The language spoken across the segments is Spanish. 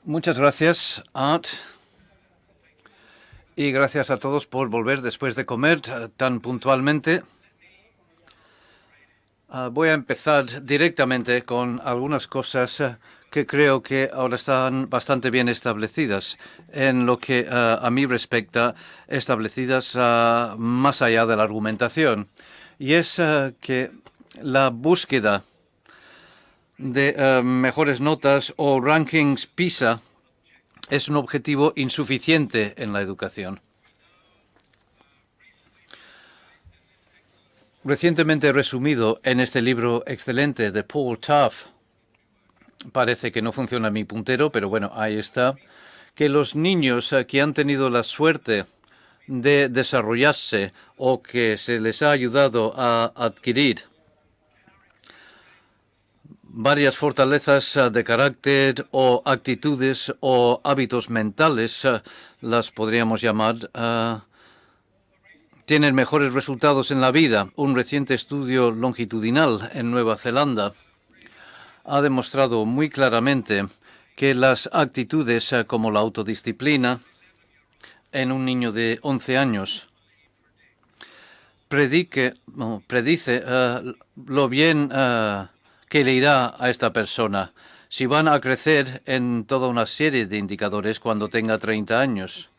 Muchas gracias, Art. Y gracias a todos por volver después de comer tan puntualmente. Voy a empezar directamente con algunas cosas que creo que ahora están bastante bien establecidas en lo que a mí respecta, establecidas más allá de la argumentación. Y es que la búsqueda de mejores notas o rankings PISA es un objetivo insuficiente en la educación. Recientemente resumido en este libro excelente de Paul Tough, parece que no funciona mi puntero, pero bueno, ahí está, que los niños que han tenido la suerte de desarrollarse o que se les ha ayudado a adquirir varias fortalezas de carácter o actitudes o hábitos mentales, las podríamos llamar, tienen mejores resultados en la vida. Un reciente estudio longitudinal en Nueva Zelanda ha demostrado muy claramente que las actitudes como la autodisciplina en un niño de 11 años predice lo bien que le irá a esta persona si van a crecer en toda una serie de indicadores cuando tenga 30 años.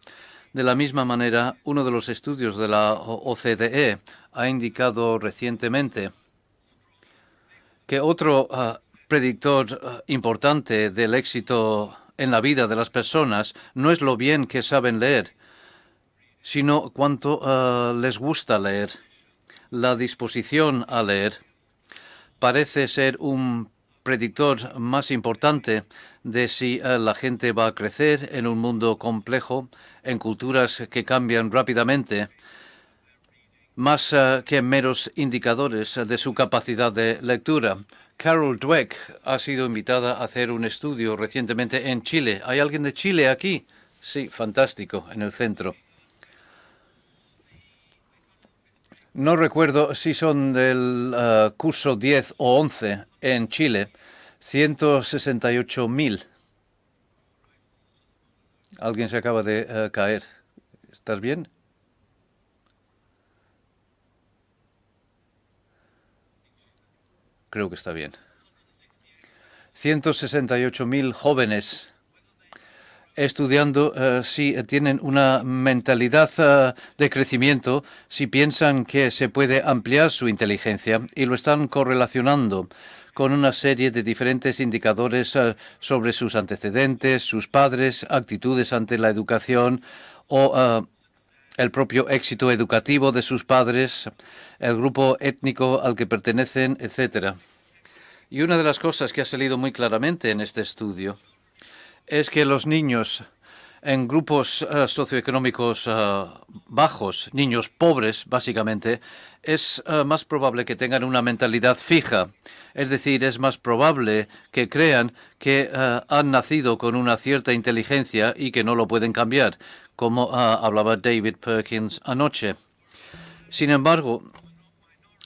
De la misma manera, uno de los estudios de la OCDE ha indicado recientemente que otro predictor importante del éxito en la vida de las personas no es lo bien que saben leer, sino cuánto les gusta leer. La disposición a leer parece ser un predictor más importante de si la gente va a crecer en un mundo complejo, en culturas que cambian rápidamente, más que meros indicadores de su capacidad de lectura. Carol Dweck ha sido invitada a hacer un estudio recientemente en Chile. ¿Hay alguien de Chile aquí? Sí, fantástico, en el centro. No recuerdo si son del curso 10 o 11 en Chile. 168.000. Alguien se acaba de caer. ¿Estás bien? Creo que está bien. 168.000 jóvenes estudiando si tienen una mentalidad de crecimiento, si piensan que se puede ampliar su inteligencia y lo están correlacionando con una serie de diferentes indicadores sobre sus antecedentes, sus padres, actitudes ante la educación o el propio éxito educativo de sus padres, el grupo étnico al que pertenecen, etc. Y una de las cosas que ha salido muy claramente en este estudio es que los niños en grupos socioeconómicos bajos, niños pobres básicamente, es más probable que tengan una mentalidad fija. Es decir, es más probable que crean que han nacido con una cierta inteligencia y que no lo pueden cambiar, como hablaba David Perkins anoche. Sin embargo,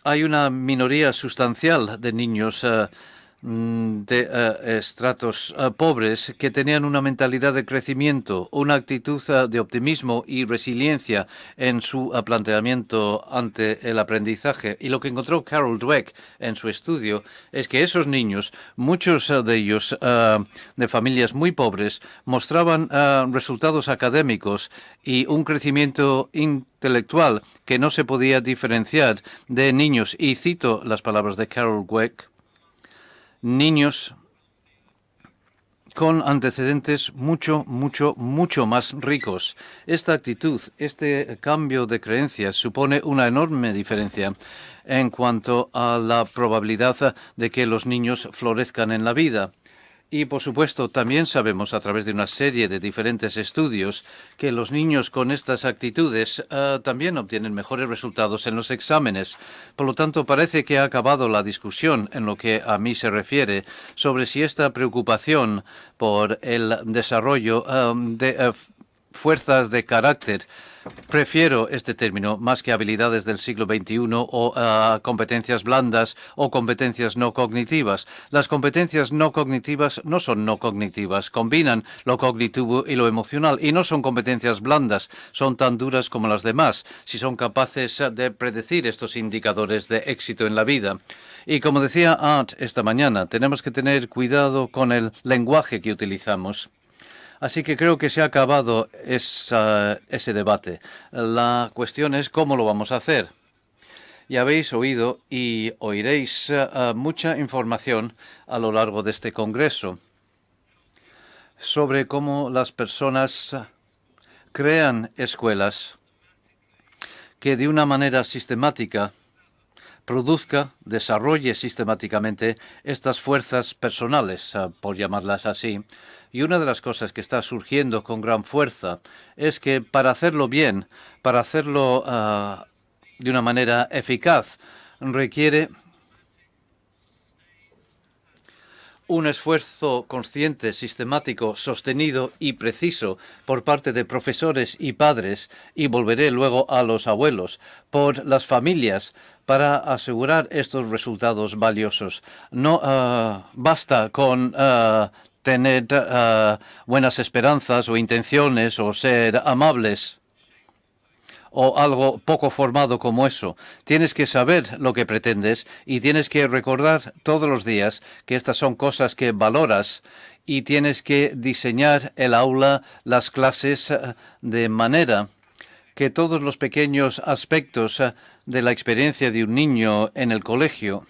hay una minoría sustancial de niños de estratos pobres que tenían una mentalidad de crecimiento, una actitud de optimismo y resiliencia en su planteamiento ante el aprendizaje. Y lo que encontró Carol Dweck en su estudio es que esos niños, muchos de ellos de familias muy pobres, mostraban resultados académicos y un crecimiento intelectual que no se podía diferenciar de niños, y cito las palabras de Carol Dweck, niños con antecedentes mucho más ricos. Esta actitud, este cambio de creencias supone una enorme diferencia en cuanto a la probabilidad de que los niños florezcan en la vida. Y, por supuesto, también sabemos a través de una serie de diferentes estudios que los niños con estas actitudes también obtienen mejores resultados en los exámenes. Por lo tanto, parece que ha acabado la discusión en lo que a mí se refiere sobre si esta preocupación por el desarrollo de fuerzas de carácter. Prefiero este término más que habilidades del siglo XXI o competencias blandas o competencias no cognitivas. Las competencias no cognitivas no son no cognitivas, combinan lo cognitivo y lo emocional y no son competencias blandas, son tan duras como las demás, si son capaces de predecir estos indicadores de éxito en la vida. Y como decía Art esta mañana, tenemos que tener cuidado con el lenguaje que utilizamos. Así que creo que se ha acabado ese debate. La cuestión es cómo lo vamos a hacer. Ya habéis oído y oiréis mucha información a lo largo de este congreso sobre cómo las personas crean escuelas que de una manera sistemática desarrolle sistemáticamente estas fuerzas personales, por llamarlas así. Y una de las cosas que está surgiendo con gran fuerza es que para hacerlo bien, para hacerlo de una manera eficaz, requiere un esfuerzo consciente, sistemático, sostenido y preciso por parte de profesores y padres, y volveré luego a los abuelos, por las familias, para asegurar estos resultados valiosos. No basta con tener buenas esperanzas o intenciones o ser amables o algo poco formado como eso. Tienes que saber lo que pretendes y tienes que recordar todos los días que estas son cosas que valoras y tienes que diseñar el aula, las clases de manera que todos los pequeños aspectos de la experiencia de un niño en el colegio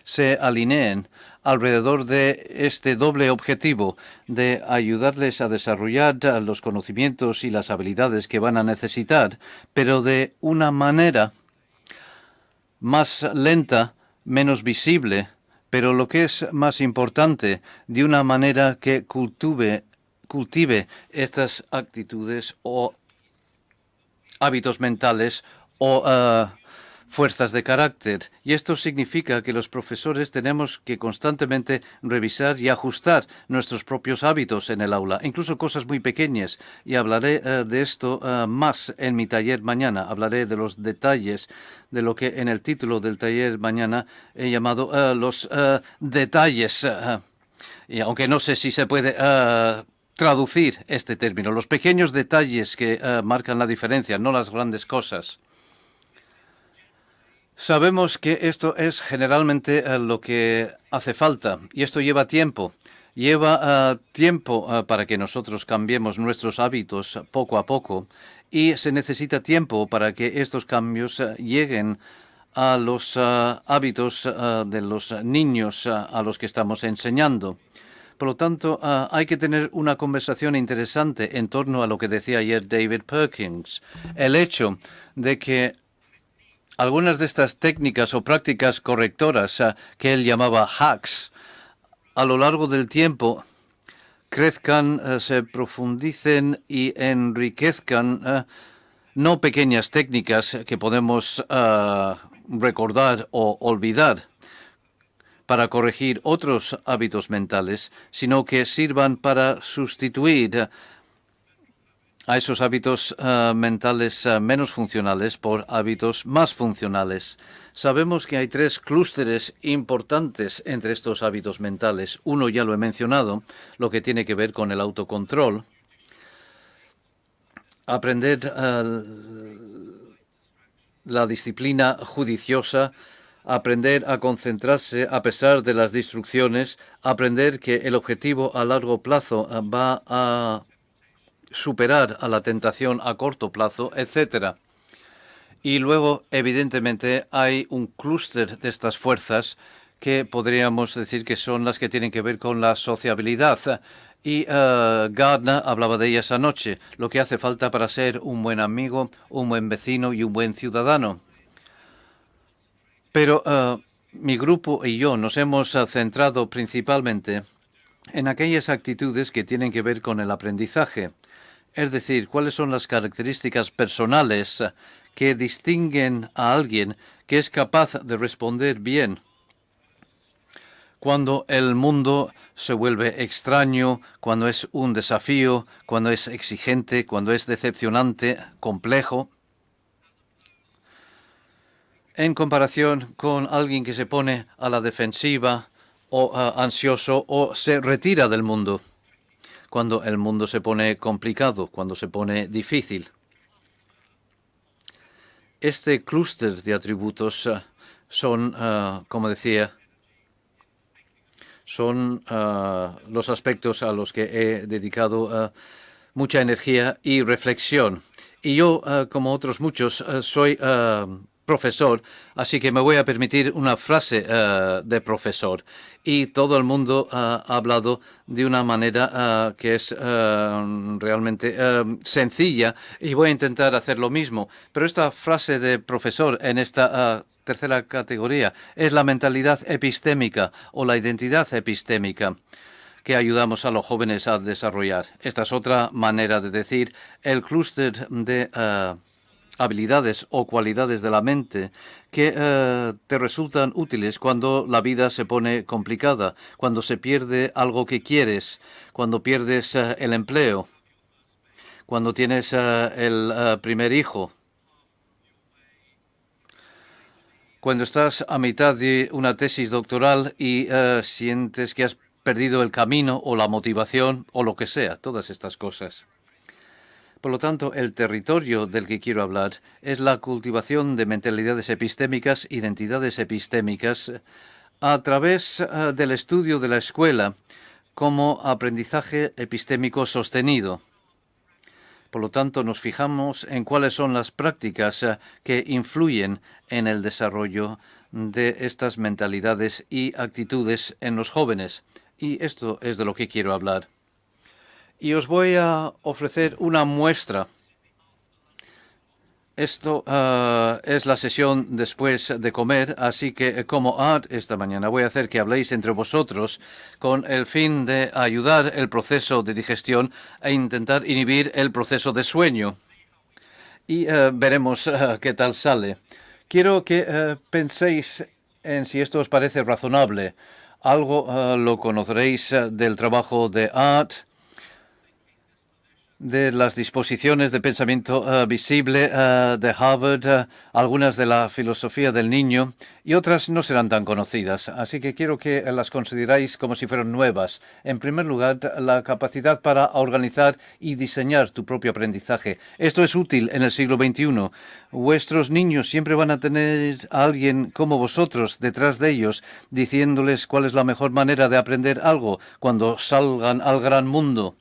se alineen alrededor de este doble objetivo de ayudarles a desarrollar los conocimientos y las habilidades que van a necesitar, pero de una manera más lenta, menos visible, pero lo que es más importante, de una manera que cultive estas actitudes o hábitos mentales o fuerzas de carácter. Y esto significa que los profesores tenemos que constantemente revisar y ajustar nuestros propios hábitos en el aula, incluso cosas muy pequeñas. Y hablaré de esto más en mi taller mañana. Hablaré de los detalles de lo que en el título del taller mañana he llamado los detalles. Y aunque no sé si se puede traducir este término, los pequeños detalles que marcan la diferencia, no las grandes cosas. Sabemos que esto es generalmente lo que hace falta y esto lleva tiempo. Lleva tiempo para que nosotros cambiemos nuestros hábitos poco a poco y se necesita tiempo para que estos cambios lleguen a los hábitos de los niños a los que estamos enseñando. Por lo tanto, hay que tener una conversación interesante en torno a lo que decía ayer David Perkins. El hecho de que algunas de estas técnicas o prácticas correctoras que él llamaba hacks, a lo largo del tiempo crezcan, se profundicen y enriquezcan no pequeñas técnicas que podemos recordar o olvidar para corregir otros hábitos mentales, sino que sirvan para sustituir a esos hábitos mentales menos funcionales por hábitos más funcionales. Sabemos que hay 3 clústeres importantes entre estos hábitos mentales. Uno ya lo he mencionado, lo que tiene que ver con el autocontrol. Aprender la disciplina juiciosa, aprender a concentrarse a pesar de las distracciones, aprender que el objetivo a largo plazo va a superar a la tentación a corto plazo, etcétera. Y luego, evidentemente, hay un clúster de estas fuerzas que podríamos decir que son las que tienen que ver con la sociabilidad. Y Gardner hablaba de ellas anoche, lo que hace falta para ser un buen amigo, un buen vecino y un buen ciudadano. Pero mi grupo y yo nos hemos centrado principalmente en aquellas actitudes que tienen que ver con el aprendizaje. Es decir, cuáles son las características personales que distinguen a alguien que es capaz de responder bien Cuando el mundo se vuelve extraño, cuando es un desafío, cuando es exigente, cuando es decepcionante, complejo, en comparación con alguien que se pone a la defensiva o ansioso o se retira del mundo, cuando el mundo se pone complicado, cuando se pone difícil. Este clúster de atributos son, como decía, son los aspectos a los que he dedicado mucha energía y reflexión. Y yo, como otros muchos, soy profesor, así que me voy a permitir una frase de profesor. Y todo el mundo ha hablado de una manera que es realmente sencilla, y voy a intentar hacer lo mismo. Pero esta frase de profesor en esta tercera categoría es la mentalidad epistémica o la identidad epistémica que ayudamos a los jóvenes a desarrollar. Esta es otra manera de decir el clúster de habilidades o cualidades de la mente que te resultan útiles cuando la vida se pone complicada, cuando se pierde algo que quieres, cuando pierdes el empleo, cuando tienes el primer hijo, cuando estás a mitad de una tesis doctoral y sientes que has perdido el camino o la motivación o lo que sea, todas estas cosas. Por lo tanto, el territorio del que quiero hablar es la cultivación de mentalidades epistémicas, identidades epistémicas, a través del estudio de la escuela como aprendizaje epistémico sostenido. Por lo tanto, nos fijamos en cuáles son las prácticas que influyen en el desarrollo de estas mentalidades y actitudes en los jóvenes. Y esto es de lo que quiero hablar. Y os voy a ofrecer una muestra. Esto es la sesión después de comer, así que como Art esta mañana voy a hacer que habléis entre vosotros con el fin de ayudar el proceso de digestión e intentar inhibir el proceso de sueño. Y veremos qué tal sale. Quiero que penséis en si esto os parece razonable. Algo lo conoceréis del trabajo de Art, de las disposiciones de pensamiento visible de Harvard, algunas de la filosofía del niño y otras no serán tan conocidas. Así que quiero que las consideráis como si fueran nuevas. En primer lugar, la capacidad para organizar y diseñar tu propio aprendizaje. Esto es útil en el siglo XXI. Vuestros niños siempre van a tener a alguien como vosotros detrás de ellos, diciéndoles cuál es la mejor manera de aprender algo cuando salgan al gran mundo.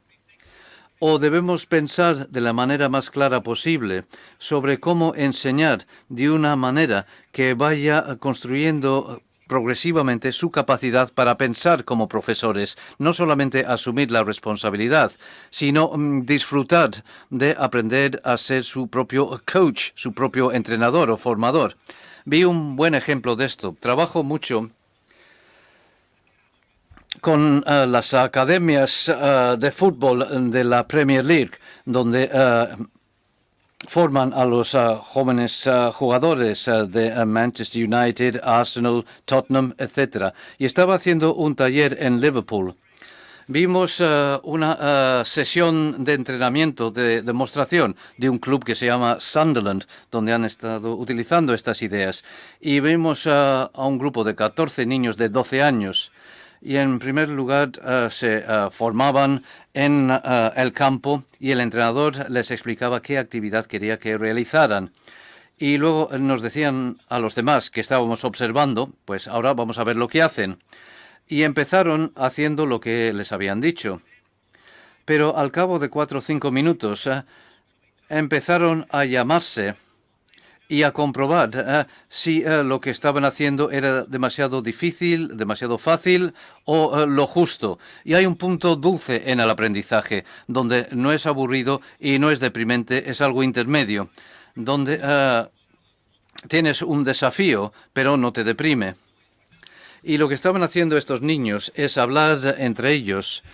O debemos pensar de la manera más clara posible sobre cómo enseñar de una manera que vaya construyendo progresivamente su capacidad para pensar como profesores, no solamente asumir la responsabilidad, sino disfrutar de aprender a ser su propio coach, su propio entrenador o formador. Vi un buen ejemplo de esto. Trabajo mucho con las academias de fútbol de la Premier League, donde forman a los jóvenes jugadores de Manchester United, Arsenal, Tottenham, etc. Y estaba haciendo un taller en Liverpool. Vimos una sesión de entrenamiento, de demostración de un club que se llama Sunderland, donde han estado utilizando estas ideas. Y vimos a un grupo de 14 niños de 12 años. Y en primer lugar se formaban en el campo y el entrenador les explicaba qué actividad quería que realizaran. Y luego nos decían a los demás que estábamos observando, pues ahora vamos a ver lo que hacen. Y empezaron haciendo lo que les habían dicho. Pero al cabo de 4 o 5 minutos empezaron a llamarse y a comprobar si lo que estaban haciendo era demasiado difícil, demasiado fácil o lo justo. Y hay un punto dulce en el aprendizaje, donde no es aburrido y no es deprimente, es algo intermedio, donde tienes un desafío, pero no te deprime. Y lo que estaban haciendo estos niños es hablar entre ellos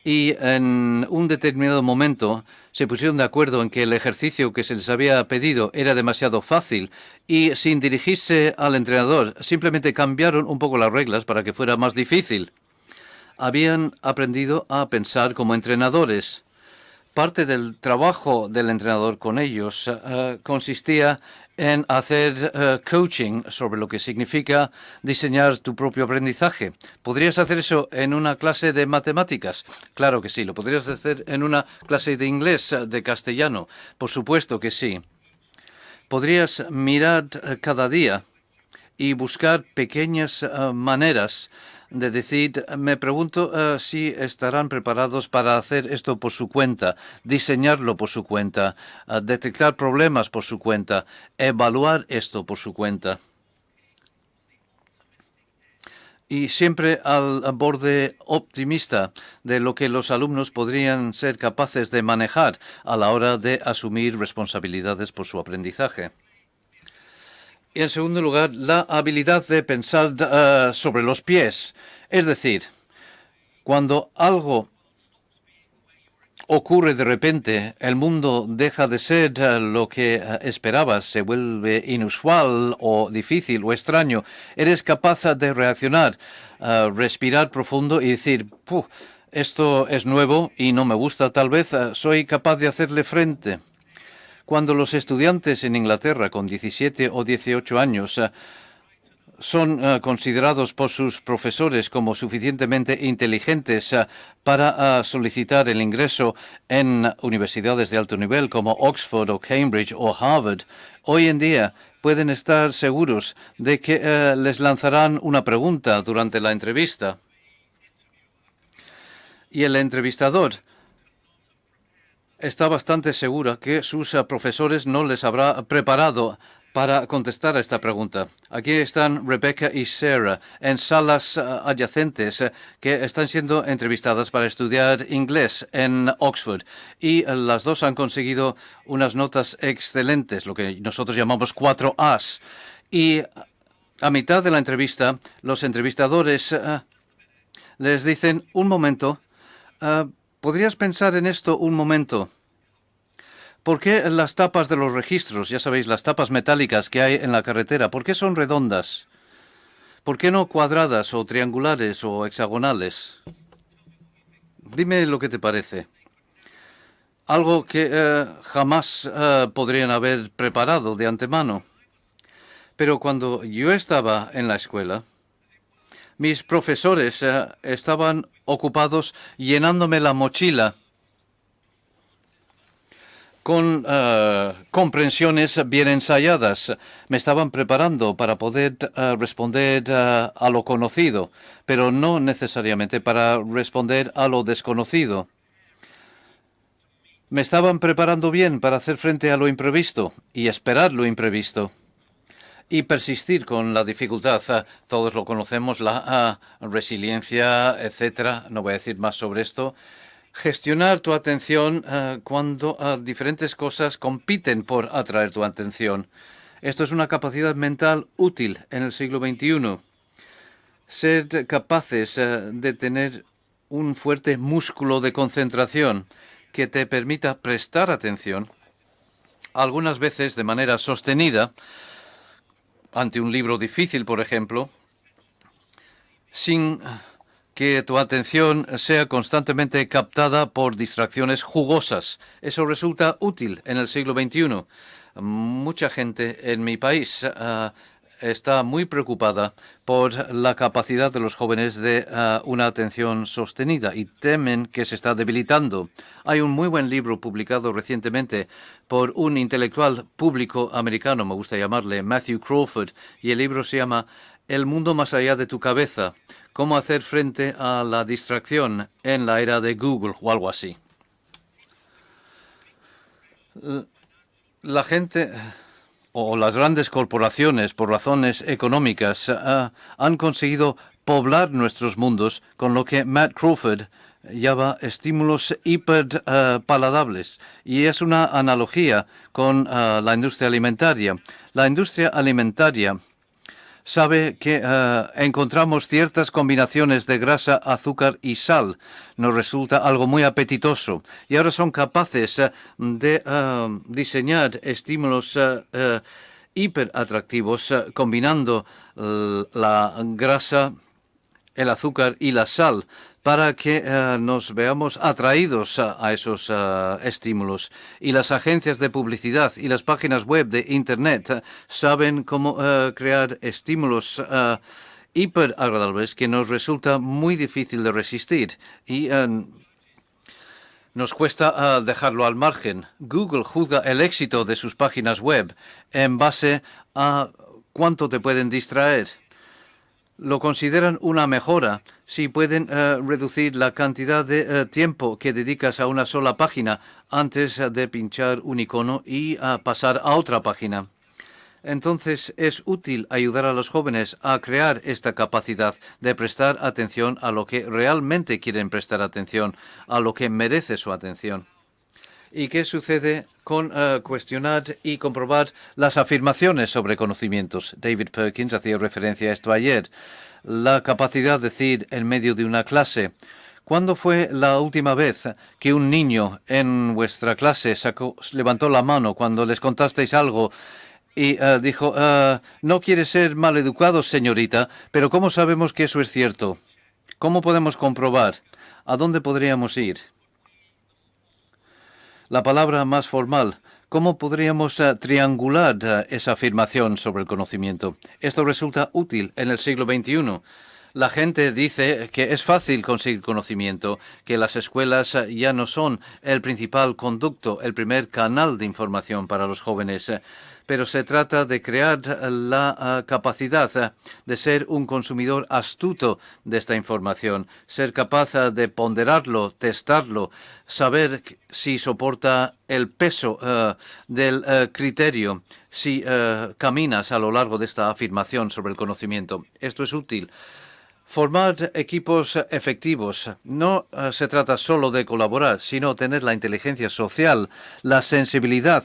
y en un determinado momento se pusieron de acuerdo en que el ejercicio que se les había pedido era demasiado fácil y, sin dirigirse al entrenador, simplemente cambiaron un poco las reglas para que fuera más difícil. Habían aprendido a pensar como entrenadores. Parte del trabajo del entrenador con ellos consistía en hacer coaching sobre lo que significa diseñar tu propio aprendizaje. ¿Podrías hacer eso en una clase de matemáticas? Claro que sí. ¿Lo podrías hacer en una clase de inglés, de castellano? Por supuesto que sí. Podrías mirar cada día y buscar pequeñas maneras de decir, me pregunto si estarán preparados para hacer esto por su cuenta, diseñarlo por su cuenta, detectar problemas por su cuenta, evaluar esto por su cuenta. Y siempre al borde optimista de lo que los alumnos podrían ser capaces de manejar a la hora de asumir responsabilidades por su aprendizaje. Y en segundo lugar, la habilidad de pensar sobre los pies. Es decir, cuando algo ocurre de repente, el mundo deja de ser lo que esperabas, se vuelve inusual o difícil o extraño, eres capaz de reaccionar, respirar profundo y decir, esto es nuevo y no me gusta, tal vez soy capaz de hacerle frente. Cuando los estudiantes en Inglaterra con 17 o 18 años son considerados por sus profesores como suficientemente inteligentes para solicitar el ingreso en universidades de alto nivel como Oxford o Cambridge o Harvard, hoy en día pueden estar seguros de que les lanzarán una pregunta durante la entrevista. Y el entrevistador está bastante segura que sus profesores no les habrá preparado para contestar a esta pregunta. Aquí están Rebecca y Sarah en salas adyacentes que están siendo entrevistadas para estudiar inglés en Oxford. Y las dos han conseguido unas notas excelentes, lo que nosotros llamamos 4 As. Y a mitad de la entrevista, los entrevistadores les dicen, un momento, ¿podrías pensar en esto un momento? ¿Por qué las tapas de los registros, ya sabéis, las tapas metálicas que hay en la carretera, por qué son redondas? ¿Por qué no cuadradas o triangulares o hexagonales? Dime lo que te parece. Algo que jamás podrían haber preparado de antemano. Pero cuando yo estaba en la escuela, mis profesores estaban ocupados llenándome la mochila con comprensiones bien ensayadas. Me estaban preparando para poder responder a lo conocido, pero no necesariamente para responder a lo desconocido. Me estaban preparando bien para hacer frente a lo imprevisto y esperar lo imprevisto. Y persistir con la dificultad. Todos lo conocemos, la resiliencia, etcétera. No voy a decir más sobre esto. Gestionar tu atención cuando diferentes cosas compiten por atraer tu atención. Esto es una capacidad mental útil en el siglo XXI. Ser capaces de tener un fuerte músculo de concentración que te permita prestar atención, algunas veces de manera sostenida, ante un libro difícil, por ejemplo, sin que tu atención sea constantemente captada por distracciones jugosas. Eso resulta útil en el siglo XXI. Mucha gente en mi país está muy preocupada por la capacidad de los jóvenes de una atención sostenida y temen que se está debilitando. Hay un muy buen libro publicado recientemente por un intelectual público americano, me gusta llamarle Matthew Crawford, y el libro se llama El mundo más allá de tu cabeza. Cómo hacer frente a la distracción en la era de Google o algo así. La gente o las grandes corporaciones, por razones económicas, han conseguido poblar nuestros mundos con lo que Matt Crawford llama estímulos hiperpaladables. Y es una analogía con la industria alimentaria. La industria alimentaria sabe que encontramos ciertas combinaciones de grasa, azúcar y sal. Nos resulta algo muy apetitoso. Y ahora son capaces de diseñar estímulos hiperatractivos combinando la grasa, el azúcar y la sal para que nos veamos atraídos a esos estímulos. Y las agencias de publicidad y las páginas web de Internet saben cómo crear estímulos hiper agradables que nos resulta muy difícil de resistir y nos cuesta dejarlo al margen. Google juzga el éxito de sus páginas web en base a cuánto te pueden distraer. Lo consideran una mejora si pueden reducir la cantidad de tiempo que dedicas a una sola página antes de pinchar un icono y pasar a otra página. Entonces es útil ayudar a los jóvenes a crear esta capacidad de prestar atención a lo que realmente quieren prestar atención, a lo que merece su atención. ¿Y qué sucede con cuestionar y comprobar las afirmaciones sobre conocimientos? David Perkins hacía referencia a esto ayer. La capacidad de decir en medio de una clase: ¿cuándo fue la última vez que un niño en vuestra clase levantó la mano cuando les contasteis algo y dijo, no quiere ser maleducado, señorita, pero ¿cómo sabemos que eso es cierto? ¿Cómo podemos comprobar? ¿A dónde podríamos ir? La palabra más formal: ¿cómo podríamos triangular esa afirmación sobre el conocimiento? Esto resulta útil en el siglo XXI. La gente dice que es fácil conseguir conocimiento, que las escuelas ya no son el principal conducto, el primer canal de información para los jóvenes, pero se trata de crear la capacidad de ser un consumidor astuto de esta información, ser capaz de ponderarlo, testarlo, saber si soporta el peso del criterio, si caminas a lo largo de esta afirmación sobre el conocimiento. Esto es útil. Formar equipos efectivos no se trata solo de colaborar, sino tener la inteligencia social, la sensibilidad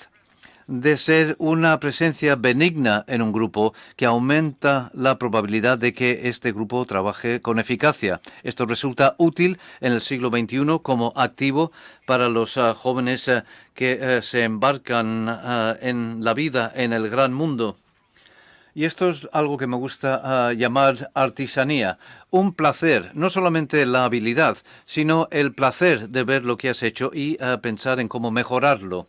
de ser una presencia benigna en un grupo que aumenta la probabilidad de que este grupo trabaje con eficacia. Esto resulta útil en el siglo XXI como activo para los jóvenes que se embarcan en la vida en el gran mundo. Y esto es algo que me gusta llamar artesanía, un placer, no solamente la habilidad, sino el placer de ver lo que has hecho y pensar en cómo mejorarlo.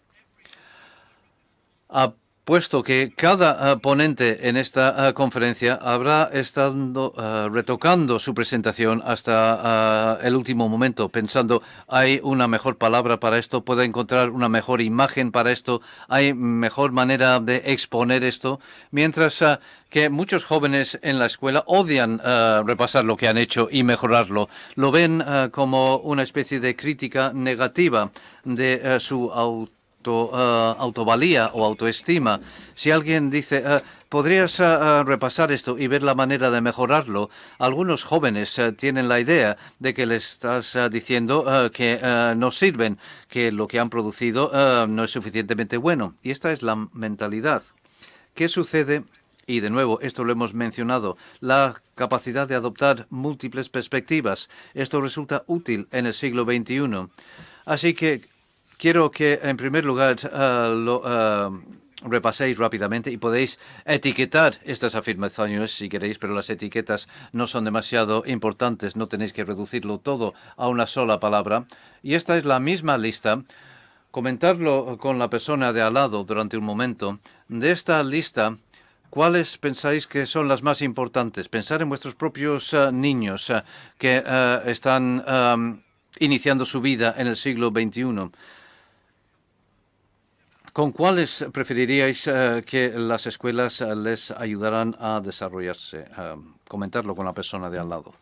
Puesto que cada ponente en esta conferencia habrá estado retocando su presentación hasta el último momento, pensando, hay una mejor palabra para esto, puedo encontrar una mejor imagen para esto, hay mejor manera de exponer esto, mientras que muchos jóvenes en la escuela odian repasar lo que han hecho y mejorarlo. Lo ven como una especie de crítica negativa de su autovalía o autoestima. Si alguien dice, ¿podrías repasar esto y ver la manera de mejorarlo? Algunos jóvenes tienen la idea de que le estás diciendo que no sirven, que lo que han producido no es suficientemente bueno. Y esta es la mentalidad. ¿Qué sucede? Y de nuevo, esto lo hemos mencionado, la capacidad de adoptar múltiples perspectivas. Esto resulta útil en el siglo XXI. Así que quiero que, en primer lugar, lo repaséis rápidamente y podéis etiquetar estas afirmaciones si queréis, pero las etiquetas no son demasiado importantes, no tenéis que reducirlo todo a una sola palabra. Y esta es la misma lista. Comentarlo con la persona de al lado durante un momento. De esta lista, ¿cuáles pensáis que son las más importantes? Pensar en vuestros propios niños que están iniciando su vida en el siglo XXI. ¿Con cuáles preferiríais que las escuelas les ayudaran a desarrollarse? Comentarlo con la persona de al lado.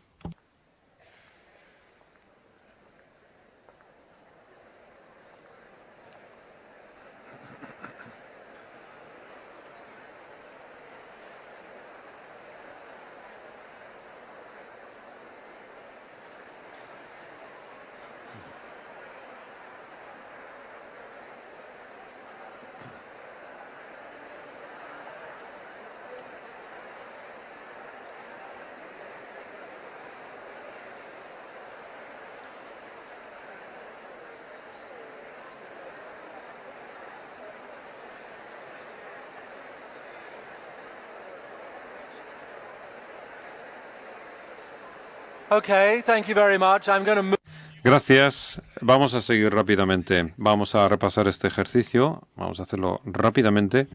Okay, thank you very much. I'm going to move. Gracias. Vamos a seguir rápidamente. Vamos a repasar este ejercicio. Vamos a hacerlo rápidamente.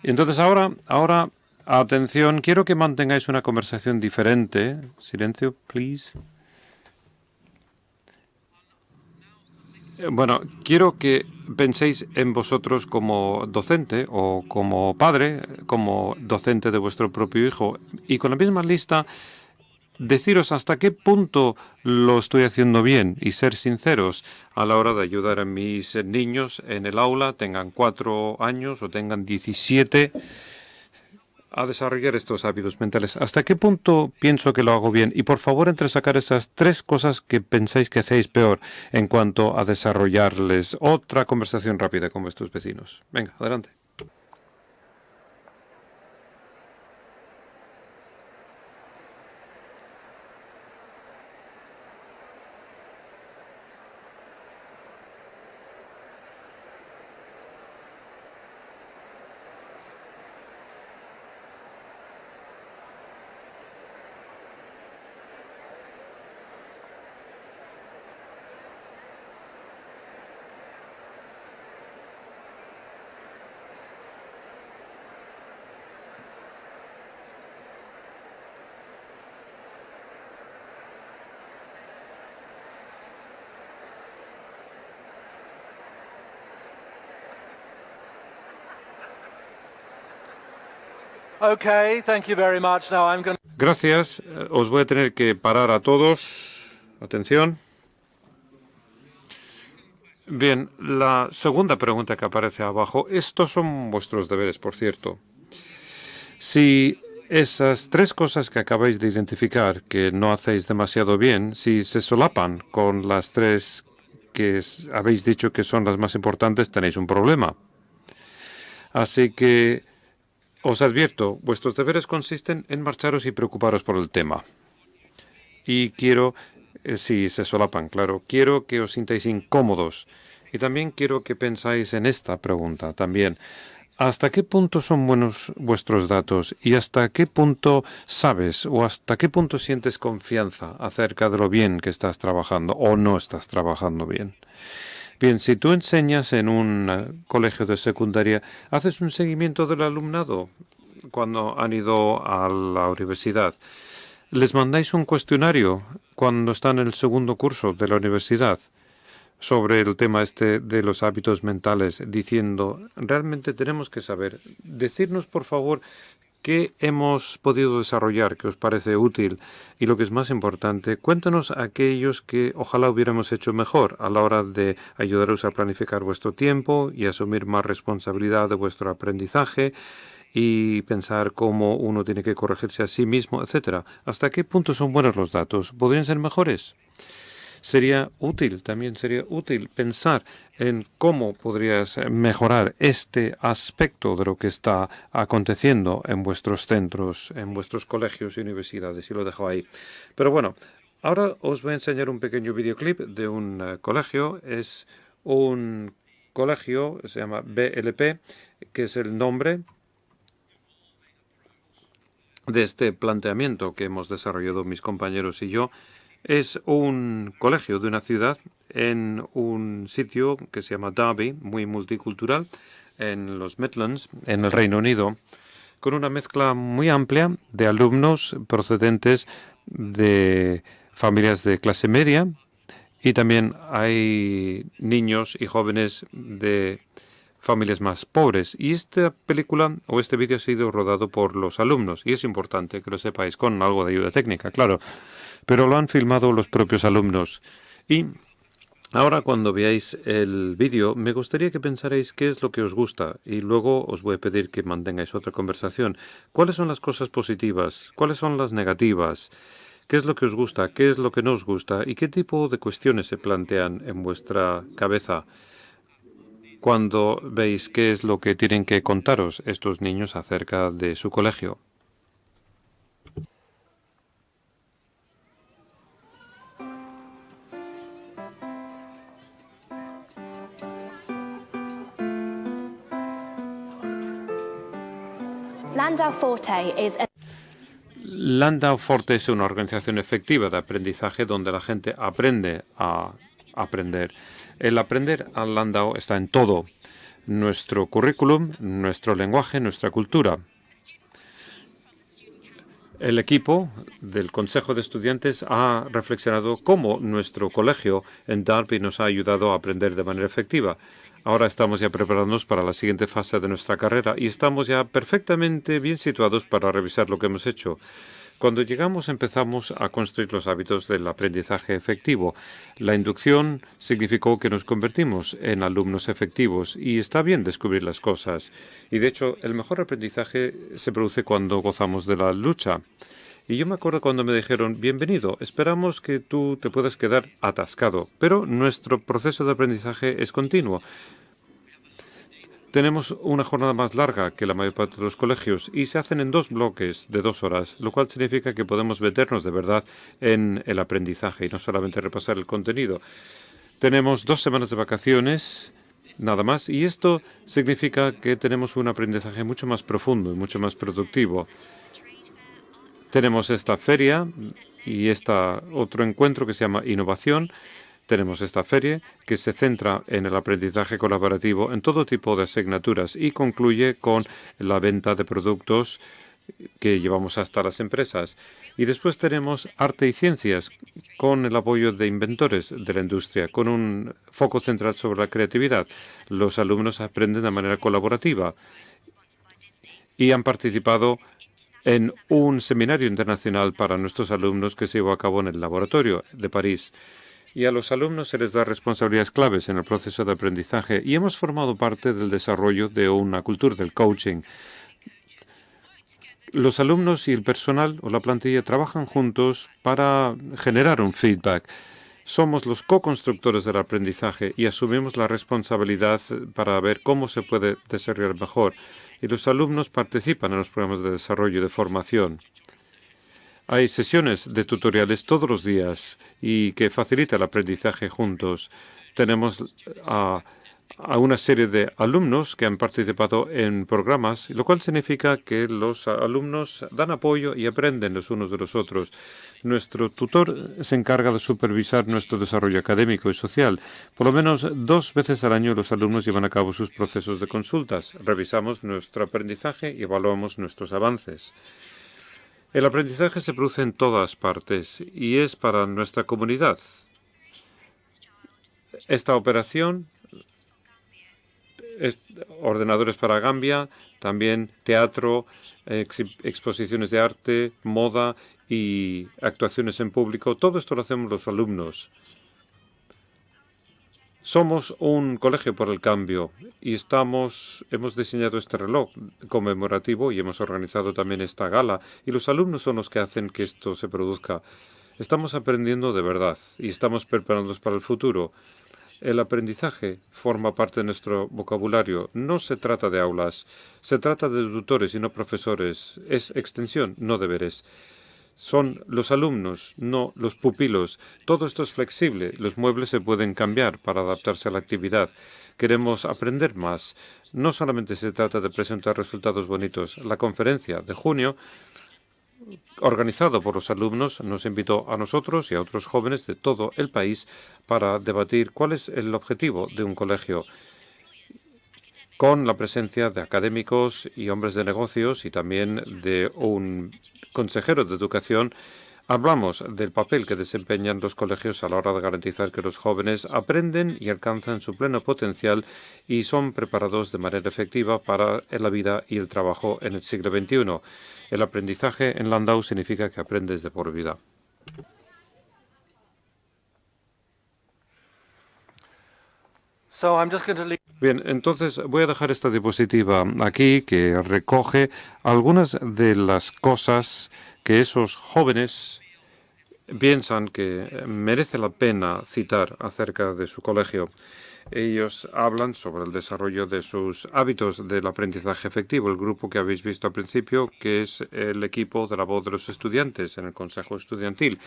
Y entonces ahora, atención, quiero que mantengáis una conversación diferente. Silencio, please. Bueno, quiero que penséis en vosotros como docente o como padre, como docente de vuestro propio hijo. Y con la misma lista, deciros hasta qué punto lo estoy haciendo bien y ser sinceros a la hora de ayudar a mis niños en el aula, tengan 4 años o tengan 17, a desarrollar estos hábitos mentales. ¿Hasta qué punto pienso que lo hago bien? Y por favor, entresacar esas 3 cosas que pensáis que hacéis peor en cuanto a desarrollarles otra conversación rápida con vuestros vecinos. Venga, adelante. Okay, thank you very much. Now I'm going to. Gracias. Os voy a tener que parar a todos. Atención. Bien, la segunda pregunta que aparece abajo. Estos son vuestros deberes, por cierto. Si esas 3 cosas que acabáis de identificar que no hacéis demasiado bien, si se solapan con las 3 que habéis dicho que son las más importantes, tenéis un problema. Así que os advierto, vuestros deberes consisten en marcharos y preocuparos por el tema. Y quiero, si se solapan, claro, quiero que os sintáis incómodos. Y también quiero que pensáis en esta pregunta también. ¿Hasta qué punto son buenos vuestros datos? ¿Y hasta qué punto sabes o hasta qué punto sientes confianza acerca de lo bien que estás trabajando o no estás trabajando bien? Bien, si tú enseñas en un colegio de secundaria, ¿haces un seguimiento del alumnado cuando han ido a la universidad? ¿Les mandáis un cuestionario cuando están en el segundo curso de la universidad sobre el tema este de los hábitos mentales, diciendo, realmente tenemos que saber, decirnos por favor qué hemos podido desarrollar, que os parece útil y lo que es más importante, cuéntanos aquellos que ojalá hubiéramos hecho mejor a la hora de ayudaros a planificar vuestro tiempo y asumir más responsabilidad de vuestro aprendizaje y pensar cómo uno tiene que corregirse a sí mismo, etcétera. ¿Hasta qué punto son buenos los datos? ¿Podrían ser mejores? También sería útil pensar en cómo podrías mejorar este aspecto de lo que está aconteciendo en vuestros centros, en vuestros colegios y universidades, y lo dejo ahí. Pero bueno, ahora os voy a enseñar un pequeño videoclip de un colegio. Es un colegio, se llama BLP, que es el nombre de este planteamiento que hemos desarrollado mis compañeros y yo. Es un colegio de una ciudad en un sitio que se llama Derby, muy multicultural, en los Midlands, en el Reino Unido, con una mezcla muy amplia de alumnos procedentes de familias de clase media y también hay niños y jóvenes de familias más pobres. Y esta película o este vídeo ha sido rodado por los alumnos y es importante que lo sepáis con algo de ayuda técnica, claro. Pero lo han filmado los propios alumnos. Y ahora cuando veáis el vídeo, me gustaría que pensarais qué es lo que os gusta y luego os voy a pedir que mantengáis otra conversación. ¿Cuáles son las cosas positivas? ¿Cuáles son las negativas? ¿Qué es lo que os gusta? ¿Qué es lo que no os gusta? ¿Y qué tipo de cuestiones se plantean en vuestra cabeza cuando veis qué es lo que tienen que contaros estos niños acerca de su colegio? Landau Forte es una organización efectiva de aprendizaje donde la gente aprende a aprender. El aprender a Landau está en todo. Nuestro currículum, nuestro lenguaje, nuestra cultura. El equipo del Consejo de Estudiantes ha reflexionado cómo nuestro colegio en Derby nos ha ayudado a aprender de manera efectiva. Ahora estamos ya preparándonos para la siguiente fase de nuestra carrera y estamos ya perfectamente bien situados para revisar lo que hemos hecho. Cuando llegamos empezamos a construir los hábitos del aprendizaje efectivo. La inducción significó que nos convertimos en alumnos efectivos y está bien descubrir las cosas. Y de hecho, el mejor aprendizaje se produce cuando gozamos de la lucha. Y yo me acuerdo cuando me dijeron, bienvenido, esperamos que tú te puedas quedar atascado, pero nuestro proceso de aprendizaje es continuo. Tenemos una jornada más larga que la mayor parte de los colegios y se hacen en 2 bloques de 2 horas, lo cual significa que podemos meternos de verdad en el aprendizaje y no solamente repasar el contenido. Tenemos 2 semanas de vacaciones, nada más, y esto significa que tenemos un aprendizaje mucho más profundo y mucho más productivo. Tenemos esta feria y otro encuentro que se llama Innovación. Tenemos esta feria que se centra en el aprendizaje colaborativo en todo tipo de asignaturas y concluye con la venta de productos que llevamos hasta las empresas. Y después tenemos arte y ciencias con el apoyo de inventores de la industria, con un foco central sobre la creatividad. Los alumnos aprenden de manera colaborativa y han participado en un seminario internacional para nuestros alumnos que se llevó a cabo en el laboratorio de París. Y a los alumnos se les da responsabilidades claves en el proceso de aprendizaje y hemos formado parte del desarrollo de una cultura del coaching. Los alumnos y el personal o la plantilla trabajan juntos para generar un feedback. Somos los co-constructores del aprendizaje y asumimos la responsabilidad para ver cómo se puede desarrollar mejor. Y los alumnos participan en los programas de desarrollo y de formación. Hay sesiones de tutoriales todos los días y que facilita el aprendizaje juntos. Tenemos a una serie de alumnos que han participado en programas, lo cual significa que los alumnos dan apoyo y aprenden los unos de los otros. Nuestro tutor se encarga de supervisar nuestro desarrollo académico y social. Por lo menos 2 veces al año los alumnos llevan a cabo sus procesos de consultas. Revisamos nuestro aprendizaje y evaluamos nuestros avances. El aprendizaje se produce en todas partes y es para nuestra comunidad. Esta operación es ordenadores para Gambia, también teatro, exposiciones de arte, moda y actuaciones en público. Todo esto lo hacemos los alumnos. Somos un colegio por el cambio y hemos diseñado este reloj conmemorativo y hemos organizado también esta gala y los alumnos son los que hacen que esto se produzca. Estamos aprendiendo de verdad y estamos preparándonos para el futuro. El aprendizaje forma parte de nuestro vocabulario. No se trata de aulas, se trata de tutores y no profesores. Es extensión, no deberes. Son los alumnos, no los pupilos. Todo esto es flexible. Los muebles se pueden cambiar para adaptarse a la actividad. Queremos aprender más. No solamente se trata de presentar resultados bonitos. La conferencia de junio, organizado por los alumnos, nos invitó a nosotros y a otros jóvenes de todo el país para debatir cuál es el objetivo de un colegio, con la presencia de académicos y hombres de negocios y también de un consejero de educación. Hablamos del papel que desempeñan los colegios a la hora de garantizar que los jóvenes aprenden y alcanzan su pleno potencial y son preparados de manera efectiva para la vida y el trabajo en el siglo XXI. El aprendizaje en Landau significa que aprendes de por vida. Bien, entonces voy a dejar esta diapositiva aquí que recoge algunas de las cosas que esos jóvenes piensan que merece la pena citar acerca de su colegio. Ellos hablan sobre el desarrollo de sus hábitos del aprendizaje efectivo, el grupo que habéis visto al principio, que es el equipo de la voz de los estudiantes en el Consejo Estudiantil,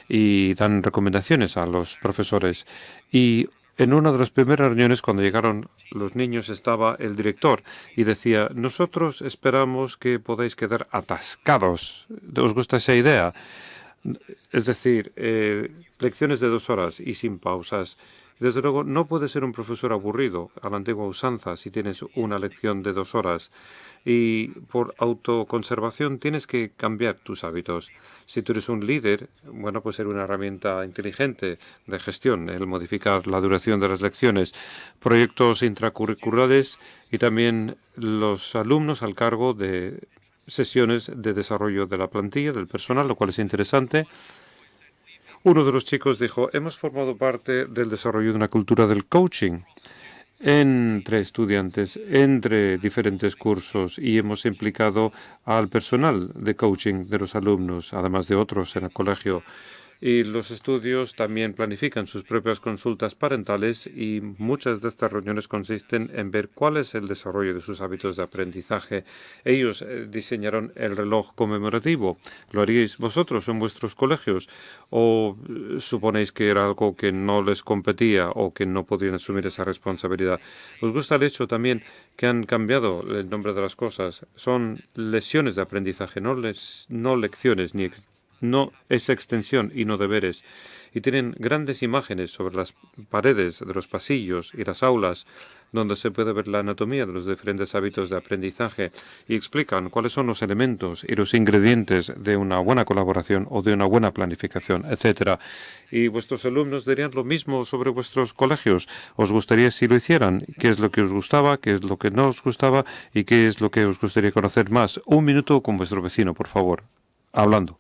y dan recomendaciones a los profesores. Y En una de las primeras reuniones, cuando llegaron los niños, estaba el director y decía: nosotros esperamos que podáis quedar atascados. ¿Os gusta esa idea? Es decir, lecciones de 2 horas y sin pausas. Desde luego, no puedes ser un profesor aburrido a la antigua usanza si tienes una lección de 2 horas. Y por autoconservación tienes que cambiar tus hábitos. Si tú eres un líder, bueno, pues ser una herramienta inteligente de gestión, el modificar la duración de las lecciones, proyectos intracurriculares y también los alumnos al cargo de sesiones de desarrollo de la plantilla, del personal, lo cual es interesante. Uno de los chicos dijo: hemos formado parte del desarrollo de una cultura del coaching entre estudiantes, entre diferentes cursos, y hemos implicado al personal de coaching de los alumnos, además de otros en el colegio. Y los estudios también planifican sus propias consultas parentales y muchas de estas reuniones consisten en ver cuál es el desarrollo de sus hábitos de aprendizaje. Ellos diseñaron el reloj conmemorativo. ¿Lo haríais vosotros en vuestros colegios? ¿O suponéis que era algo que no les competía o que no podían asumir esa responsabilidad? ¿Os gusta el hecho también que han cambiado el nombre de las cosas? Son lesiones de aprendizaje, no lecciones ni no es extensión y no deberes. Y tienen grandes imágenes sobre las paredes de los pasillos y las aulas, donde se puede ver la anatomía de los diferentes hábitos de aprendizaje y explican cuáles son los elementos y los ingredientes de una buena colaboración o de una buena planificación, etcétera. Y vuestros alumnos dirían lo mismo sobre vuestros colegios. ¿Os gustaría si lo hicieran? ¿Qué es lo que os gustaba? ¿Qué es lo que no os gustaba? ¿Y qué es lo que os gustaría conocer más? 1 minuto con vuestro vecino, por favor. Hablando.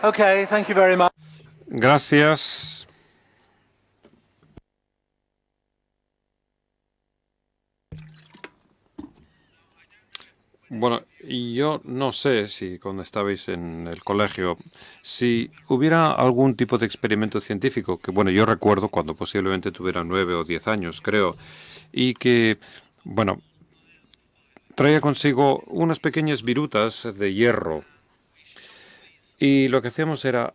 Okay, thank you very much. Gracias. Bueno, yo no sé si cuando estabais en el colegio, si hubiera algún tipo de experimento científico, que bueno, yo recuerdo cuando posiblemente tuviera 9 o 10 años, creo, y que, bueno, traía consigo unas pequeñas virutas de hierro. Y lo que hacíamos era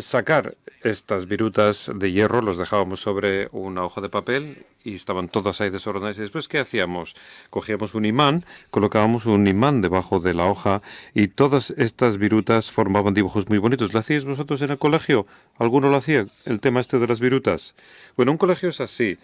sacar estas virutas de hierro, los dejábamos sobre una hoja de papel y estaban todas ahí desordenadas. Y después, ¿qué hacíamos? Cogíamos un imán, colocábamos un imán debajo de la hoja y todas estas virutas formaban dibujos muy bonitos. ¿Lo hacíais vosotros en el colegio? ¿Alguno lo hacía? El tema este de las virutas. Bueno, un colegio es así.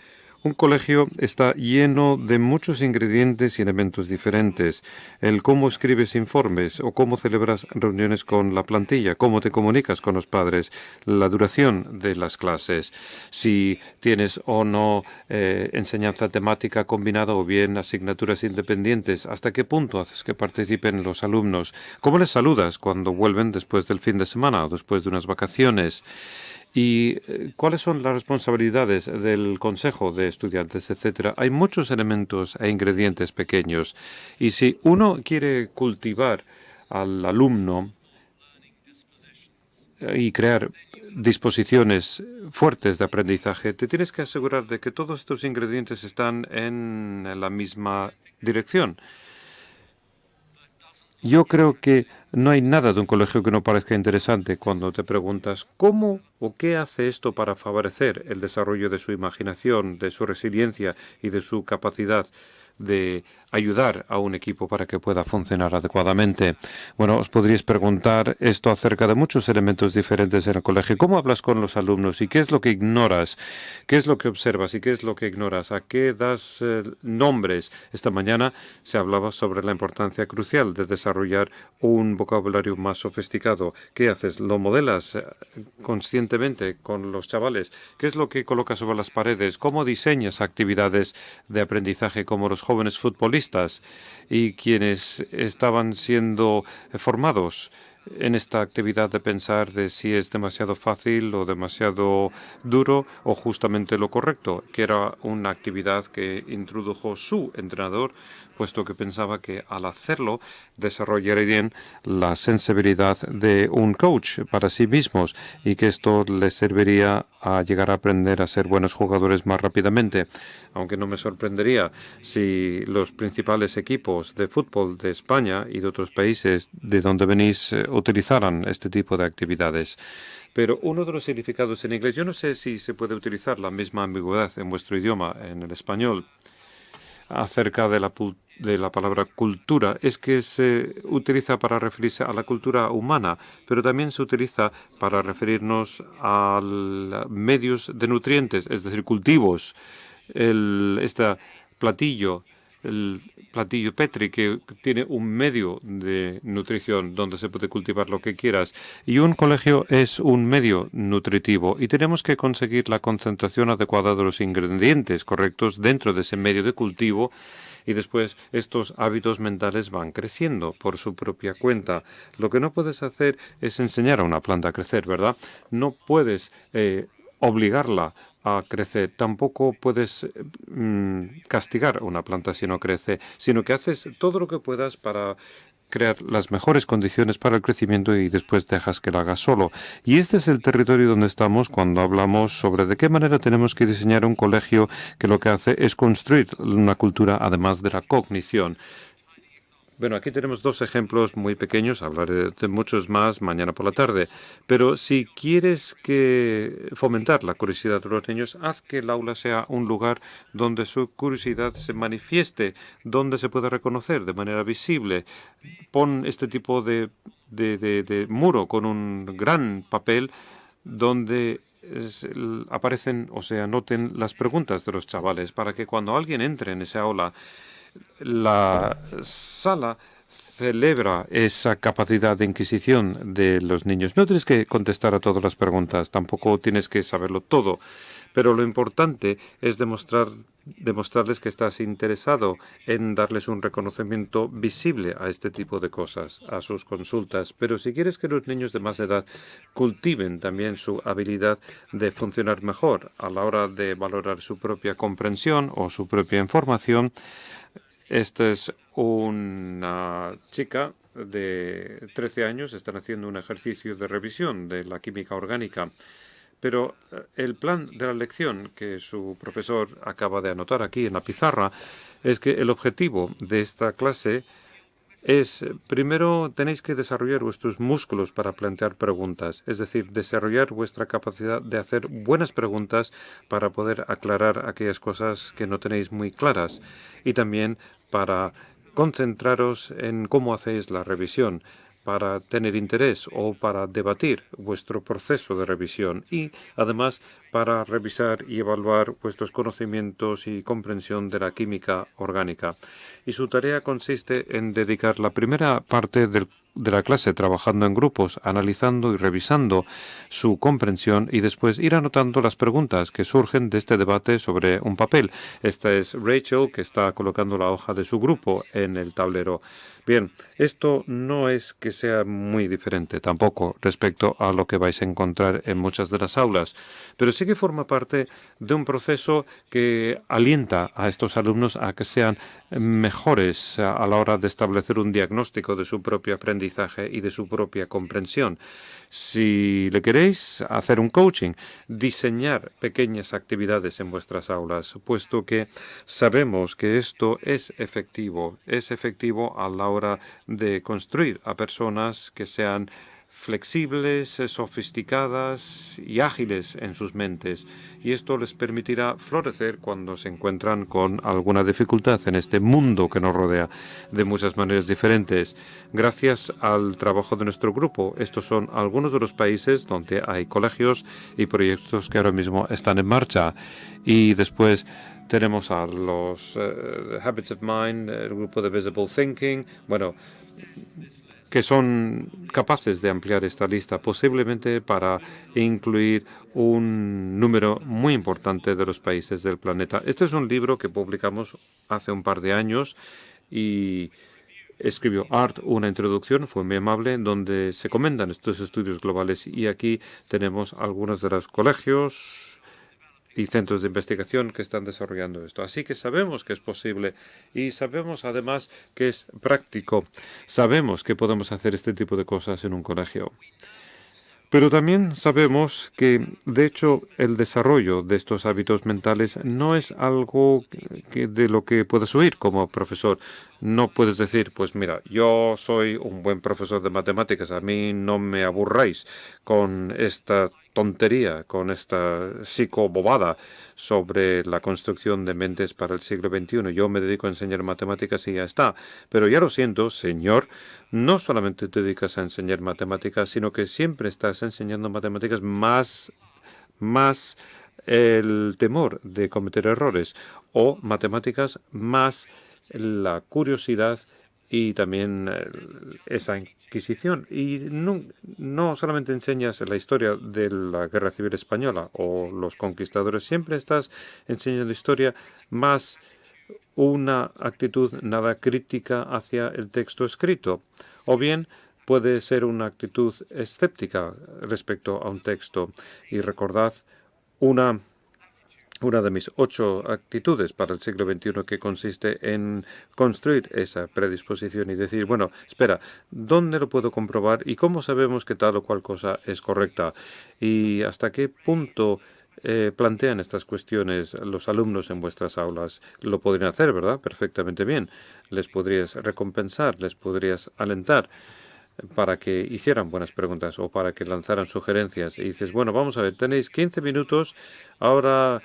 Un colegio está lleno de muchos ingredientes y elementos diferentes. El cómo escribes informes o cómo celebras reuniones con la plantilla, cómo te comunicas con los padres, la duración de las clases, si tienes o no enseñanza temática combinada o bien asignaturas independientes, hasta qué punto haces que participen los alumnos, cómo les saludas cuando vuelven después del fin de semana o después de unas vacaciones. ¿Y cuáles son las responsabilidades del consejo de estudiantes, etcétera? Hay muchos elementos e ingredientes pequeños. Y si uno quiere cultivar al alumno y crear disposiciones fuertes de aprendizaje, te tienes que asegurar de que todos estos ingredientes están en la misma dirección. Yo creo que no hay nada de un colegio que no parezca interesante cuando te preguntas cómo o qué hace esto para favorecer el desarrollo de su imaginación, de su resiliencia y de su capacidad de ayudar a un equipo para que pueda funcionar adecuadamente. Bueno, os podríais preguntar esto acerca de muchos elementos diferentes en el colegio. ¿Cómo hablas con los alumnos y qué es lo que ignoras? ¿Qué es lo que observas y qué es lo que ignoras? ¿A qué das nombres? Esta mañana se hablaba sobre la importancia crucial de desarrollar un vocabulario más sofisticado. ¿Qué haces? ¿Lo modelas conscientemente con los chavales? ¿Qué es lo que colocas sobre las paredes? ¿Cómo diseñas actividades de aprendizaje como los jóvenes futbolistas y quienes estaban siendo formados en esta actividad de pensar de si es demasiado fácil o demasiado duro o justamente lo correcto, que era una actividad que introdujo su entrenador, puesto que pensaba que al hacerlo desarrollarían la sensibilidad de un coach para sí mismos y que esto les serviría a llegar a aprender a ser buenos jugadores más rápidamente. Aunque no me sorprendería si los principales equipos de fútbol de España y de otros países de donde venís utilizaran este tipo de actividades. Pero uno de los significados en inglés, yo no sé si se puede utilizar la misma ambigüedad en vuestro idioma, en el español, acerca de la palabra cultura, es que se utiliza para referirse a la cultura humana, pero también se utiliza para referirnos a medios de nutrientes, es decir, cultivos. Este platillo, el platillo Petri, que tiene un medio de nutrición donde se puede cultivar lo que quieras. Y un colegio es un medio nutritivo y tenemos que conseguir la concentración adecuada de los ingredientes correctos dentro de ese medio de cultivo. Y después estos hábitos mentales van creciendo por su propia cuenta. Lo que no puedes hacer es enseñar a una planta a crecer, ¿verdad? No puedes obligarla a crecer. Tampoco puedes castigar a una planta si no crece, sino que haces todo lo que puedas para crear las mejores condiciones para el crecimiento y después dejas que lo haga solo. Y este es el territorio donde estamos cuando hablamos sobre de qué manera tenemos que diseñar un colegio que lo que hace es construir una cultura además de la cognición. Bueno, aquí tenemos dos ejemplos muy pequeños, hablaré de muchos más mañana por la tarde, pero si quieres fomentar la curiosidad de los niños, haz que el aula sea un lugar donde su curiosidad se manifieste, donde se pueda reconocer de manera visible. Pon este tipo de muro con un gran papel donde aparecen o se anoten las preguntas de los chavales para que cuando alguien entre en esa aula, la sala celebra esa capacidad de inquisición de los niños. No tienes que contestar a todas las preguntas, tampoco tienes que saberlo todo, pero lo importante es demostrarles que estás interesado en darles un reconocimiento visible a este tipo de cosas, a sus consultas. Pero si quieres que los niños de más edad cultiven también su habilidad de funcionar mejor a la hora de valorar su propia comprensión o su propia información, esta es una chica de 13 años, están haciendo un ejercicio de revisión de la química orgánica. Pero el plan de la lección que su profesor acaba de anotar aquí en la pizarra es que el objetivo de esta clase es, primero, tenéis que desarrollar vuestros músculos para plantear preguntas, es decir, desarrollar vuestra capacidad de hacer buenas preguntas para poder aclarar aquellas cosas que no tenéis muy claras y también para concentraros en cómo hacéis la revisión, para tener interés o para debatir vuestro proceso de revisión y, además, para revisar y evaluar vuestros conocimientos y comprensión de la química orgánica. Y su tarea consiste en dedicar la primera parte de la clase trabajando en grupos, analizando y revisando su comprensión y después ir anotando las preguntas que surgen de este debate sobre un papel. Esta es Rachel, que está colocando la hoja de su grupo en el tablero. Bien, esto no es que sea muy diferente tampoco respecto a lo que vais a encontrar en muchas de las aulas, pero sí que forma parte de un proceso que alienta a estos alumnos a que sean mejores a la hora de establecer un diagnóstico de su propio aprendizaje aprendizaje y de su propia comprensión. Si le queréis hacer un coaching, diseñar pequeñas actividades en vuestras aulas, puesto que sabemos que esto es efectivo a la hora de construir a personas que sean flexibles, sofisticadas y ágiles en sus mentes. Y esto les permitirá florecer cuando se encuentran con alguna dificultad en este mundo que nos rodea de muchas maneras diferentes. Gracias al trabajo de nuestro grupo, estos son algunos de los países donde hay colegios y proyectos que ahora mismo están en marcha. Y después tenemos a los Habits of Mind, el grupo de Visible Thinking, que son capaces de ampliar esta lista, posiblemente para incluir un número muy importante de los países del planeta. Este es un libro que publicamos hace un par de años y escribió Art una introducción, fue muy amable, donde se comentan estos estudios globales. Y aquí tenemos algunos de los colegios y centros de investigación que están desarrollando esto. Así que sabemos que es posible y sabemos además que es práctico. Sabemos que podemos hacer este tipo de cosas en un colegio. Pero también sabemos que, de hecho, el desarrollo de estos hábitos mentales no es algo de lo que puedes huir como profesor. No puedes decir, pues mira, yo soy un buen profesor de matemáticas, a mí no me aburráis con esta tontería, con esta psicobobada sobre la construcción de mentes para el siglo XXI. Yo me dedico a enseñar matemáticas y ya está. Pero ya lo siento, señor, no solamente te dedicas a enseñar matemáticas, sino que siempre estás enseñando matemáticas más el temor de cometer errores, o matemáticas más la curiosidad y también esa inquisición. Y no solamente enseñas la historia de la Guerra Civil Española o los conquistadores, siempre estás enseñando historia más una actitud nada crítica hacia el texto escrito, o bien puede ser una actitud escéptica respecto a un texto. Y recordad una de mis 8 actitudes para el siglo XXI, que consiste en construir esa predisposición y decir, bueno, espera, ¿dónde lo puedo comprobar y cómo sabemos que tal o cual cosa es correcta? Y hasta qué punto plantean estas cuestiones los alumnos en vuestras aulas. Lo podrían hacer, ¿verdad? Perfectamente bien. Les podrías recompensar, les podrías alentar para que hicieran buenas preguntas o para que lanzaran sugerencias. Y dices, bueno, vamos a ver, tenéis 15 minutos, ahora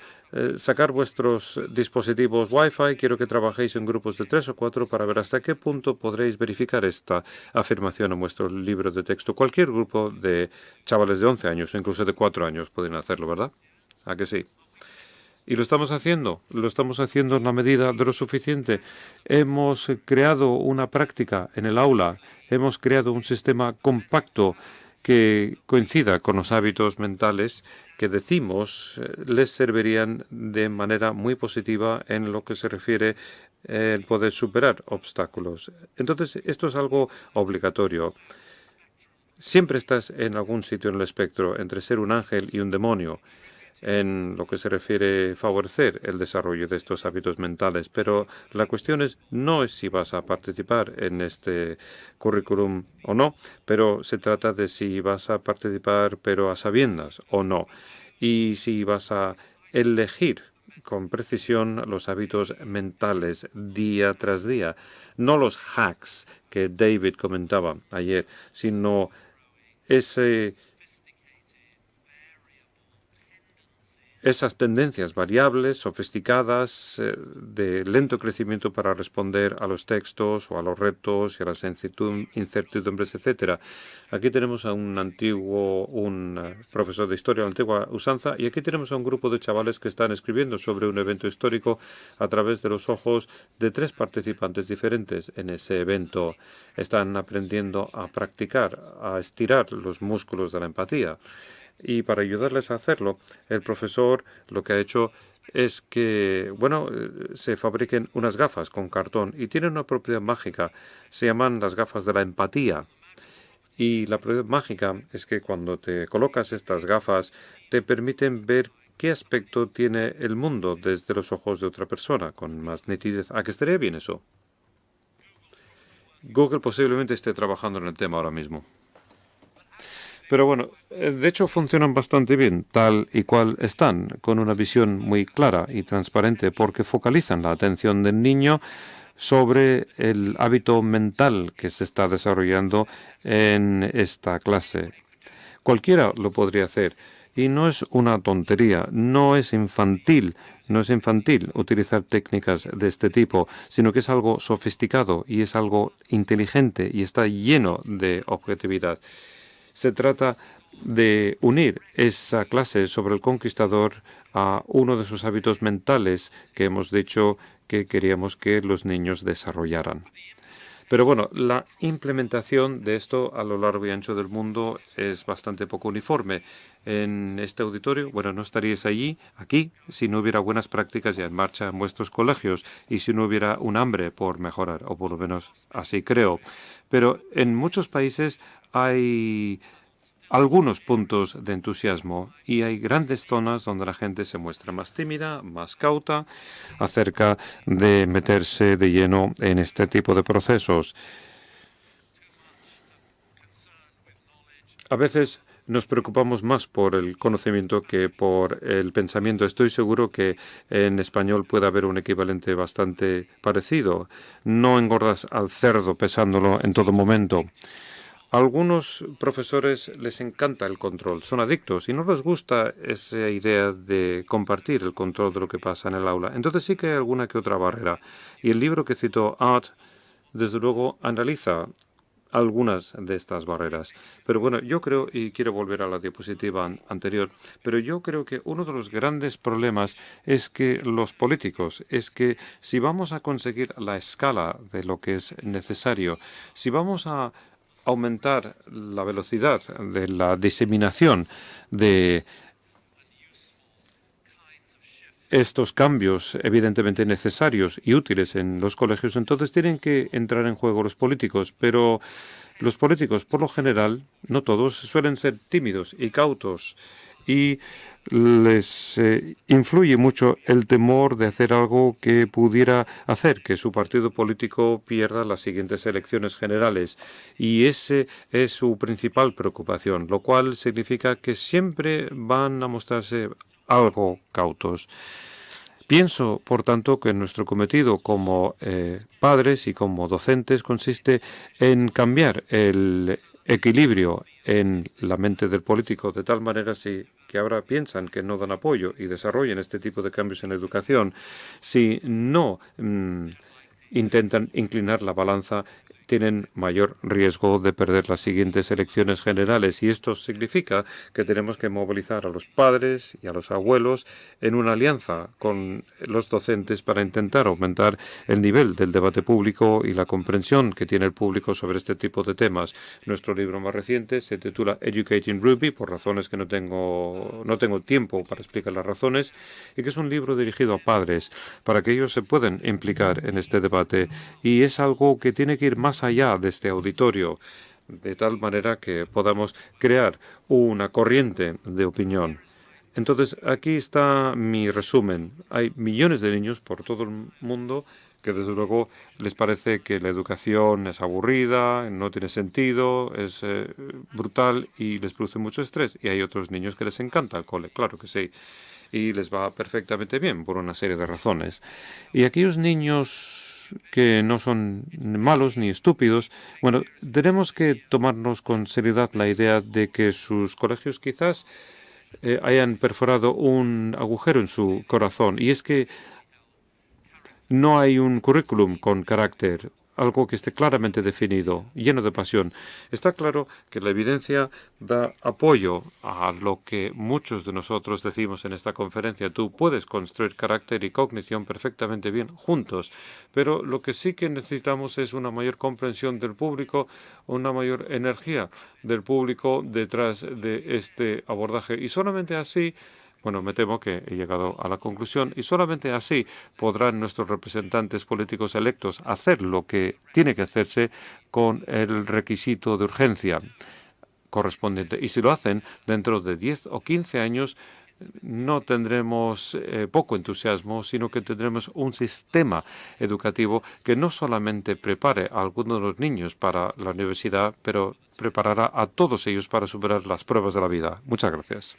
sacar vuestros dispositivos Wi-Fi, quiero que trabajéis en grupos de 3 o 4 para ver hasta qué punto podréis verificar esta afirmación en vuestro libro de texto. Cualquier grupo de chavales de 11 años, incluso de 4 años, pueden hacerlo, ¿verdad? ¿A que sí? Y lo estamos haciendo en la medida de lo suficiente. Hemos creado una práctica en el aula, hemos creado un sistema compacto que coincida con los hábitos mentales que decimos les servirían de manera muy positiva en lo que se refiere el poder superar obstáculos. Entonces, esto es algo obligatorio. Siempre estás en algún sitio en el espectro entre ser un ángel y un demonio, en lo que se refiere a favorecer el desarrollo de estos hábitos mentales. Pero la cuestión no es si vas a participar en este currículum o no, pero se trata de si vas a participar pero a sabiendas o no, y si vas a elegir con precisión los hábitos mentales día tras día, no los hacks que David comentaba ayer, sino esas tendencias variables, sofisticadas, de lento crecimiento para responder a los textos o a los retos y a las incertidumbres, etcétera. Aquí tenemos a un profesor de historia de la antigua usanza, y aquí tenemos a un grupo de chavales que están escribiendo sobre un evento histórico a través de los ojos de 3 participantes diferentes en ese evento. Están aprendiendo a practicar, a estirar los músculos de la empatía. Y para ayudarles a hacerlo, el profesor lo que ha hecho es que, se fabriquen unas gafas con cartón y tienen una propiedad mágica. Se llaman las gafas de la empatía. Y la propiedad mágica es que cuando te colocas estas gafas, te permiten ver qué aspecto tiene el mundo desde los ojos de otra persona, con más nitidez. ¿A qué estaría bien eso? Google posiblemente esté trabajando en el tema ahora mismo. Pero bueno, de hecho funcionan bastante bien, tal y cual están, con una visión muy clara y transparente, porque focalizan la atención del niño sobre el hábito mental que se está desarrollando en esta clase. Cualquiera lo podría hacer. Y no es una tontería, no es infantil utilizar técnicas de este tipo, sino que es algo sofisticado y es algo inteligente y está lleno de objetividad. Se trata de unir esa clase sobre el conquistador a uno de sus hábitos mentales que hemos dicho que queríamos que los niños desarrollaran. Pero bueno, la implementación de esto a lo largo y ancho del mundo es bastante poco uniforme. En este auditorio, bueno, no estaríais aquí, si no hubiera buenas prácticas ya en marcha en vuestros colegios y si no hubiera un hambre por mejorar, o por lo menos así creo. Pero en muchos países hay algunos puntos de entusiasmo y hay grandes zonas donde la gente se muestra más tímida, más cauta acerca de meterse de lleno en este tipo de procesos. A veces nos preocupamos más por el conocimiento que por el pensamiento. Estoy seguro que en español puede haber un equivalente bastante parecido. No engordas al cerdo pesándolo en todo momento. A algunos profesores les encanta el control, son adictos y no les gusta esa idea de compartir el control de lo que pasa en el aula. Entonces sí que hay alguna que otra barrera. Y el libro que citó Art, desde luego, analiza algunas de estas barreras. Pero bueno, yo creo, y quiero volver a la diapositiva anterior, pero yo creo que uno de los grandes problemas es que los políticos, es que si vamos a conseguir la escala de lo que es necesario, si vamos a aumentar la velocidad de la diseminación de estos cambios evidentemente necesarios y útiles en los colegios, entonces tienen que entrar en juego los políticos. Pero los políticos, por lo general, no todos, suelen ser tímidos y cautos y les influye mucho el temor de hacer algo que pudiera hacer que su partido político pierda las siguientes elecciones generales. Y esa es su principal preocupación, lo cual significa que siempre van a mostrarse algo cautos. Pienso, por tanto, que nuestro cometido como padres y como docentes consiste en cambiar el equilibrio en la mente del político, de tal manera que ahora piensan que no dan apoyo y desarrollen este tipo de cambios en educación, si no intentan inclinar la balanza, tienen mayor riesgo de perder las siguientes elecciones generales. Y esto significa que tenemos que movilizar a los padres y a los abuelos en una alianza con los docentes para intentar aumentar el nivel del debate público y la comprensión que tiene el público sobre este tipo de temas. Nuestro libro más reciente se titula Educating Rugby, por razones que no tengo tiempo para explicar las razones, y que es un libro dirigido a padres para que ellos se puedan implicar en este debate. Y es algo que tiene que ir más allá de este auditorio, de tal manera que podamos crear una corriente de opinión. Entonces, aquí está mi resumen. Hay millones de niños por todo el mundo que desde luego les parece que la educación es aburrida, no tiene sentido, es brutal y les produce mucho estrés. Y hay otros niños que les encanta el cole, claro que sí, y les va perfectamente bien por una serie de razones. Y aquellos niños que no son malos ni estúpidos, bueno, tenemos que tomarnos con seriedad la idea de que sus colegios quizás hayan perforado un agujero en su corazón. Y es que no hay un currículum con carácter, algo que esté claramente definido, lleno de pasión. Está claro que la evidencia da apoyo a lo que muchos de nosotros decimos en esta conferencia. Tú puedes construir carácter y cognición perfectamente bien juntos, pero lo que sí que necesitamos es una mayor comprensión del público, una mayor energía del público detrás de este abordaje. Y solamente así, bueno, me temo que he llegado a la conclusión y solamente así podrán nuestros representantes políticos electos hacer lo que tiene que hacerse con el requisito de urgencia correspondiente. Y si lo hacen, dentro de 10 o 15 años no tendremos poco entusiasmo, sino que tendremos un sistema educativo que no solamente prepare a algunos de los niños para la universidad, pero preparará a todos ellos para superar las pruebas de la vida. Muchas gracias.